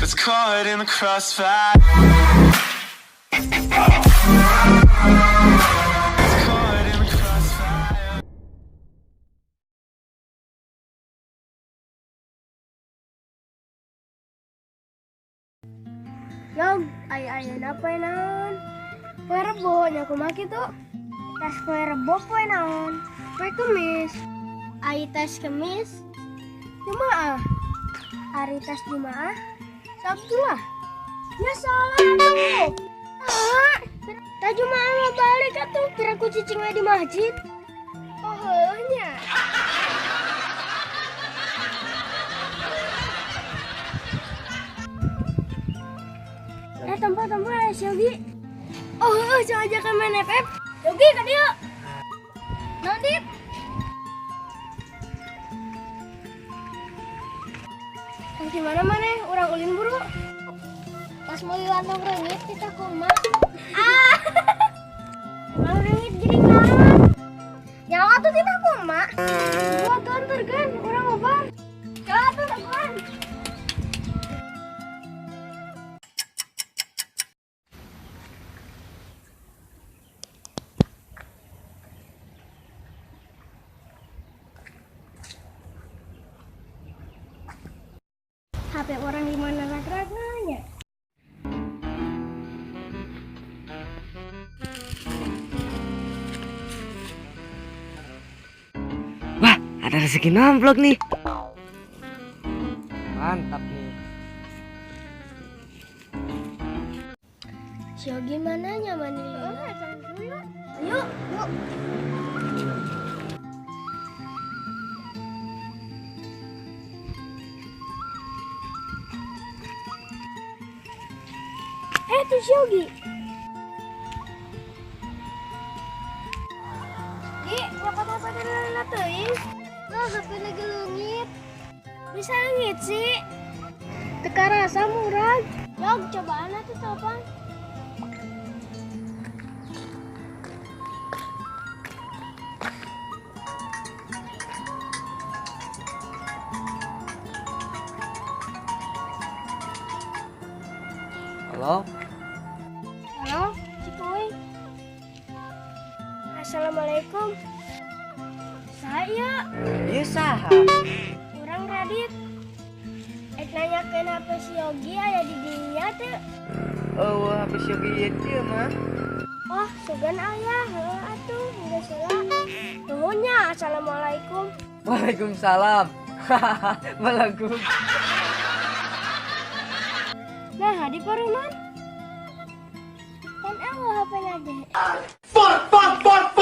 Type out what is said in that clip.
that's caught in the crossfire. Caught in the crossfire. Yog, ay apa naon? Poe Rebo nya kumaha kitu? Tas poe Rebo poe naon? Poe Kemis. Ai tas Kemis. Jumaah. Hari tas Jumaah. Sabtu lah. Ya salah tuh. Ah, ta Jumaah mah balik atuh, kira ku cicing we di masjid. Oh heuh nya. Tempat si Yogi. Oh, coba aja main FF. Yogi ka dieu. Naon Dit? Di mana maneh? Urang ulin buru. Pas mau lantong reungit kita kumaha. Ah. Mau reungit geuning naon? Nyawa tuh kita kumaha. Gua tuh anterkeun urang obar. Coba tuh teguan. HP orang di mana rak-raknya? Wah, ada rezeki nomplok nih. Mantap nih. Si Yogi mana nyaman nih? Yuk. Tuh si Yogi. Di, apa-apa dari teuing. Lah, HP lagi leungit. Bisa leungit sih. Teka rasa murah. Yog, cobaan atuh telepon. Halo? Halo, Cipuy. Assalamualaikum. Saya Iya saha. kurang Radit. Nanyakeun HP si Yogi aya di dinya teu? Oh, habis Yogi ieu dia mah. Oh, sugan aya, heuh atuh, geus heula. Nuhun nya, assalamualaikum. Waalaikumsalam. Melengkung. Nah, di paruman. Kan eueuh HP-na ge. Fuck!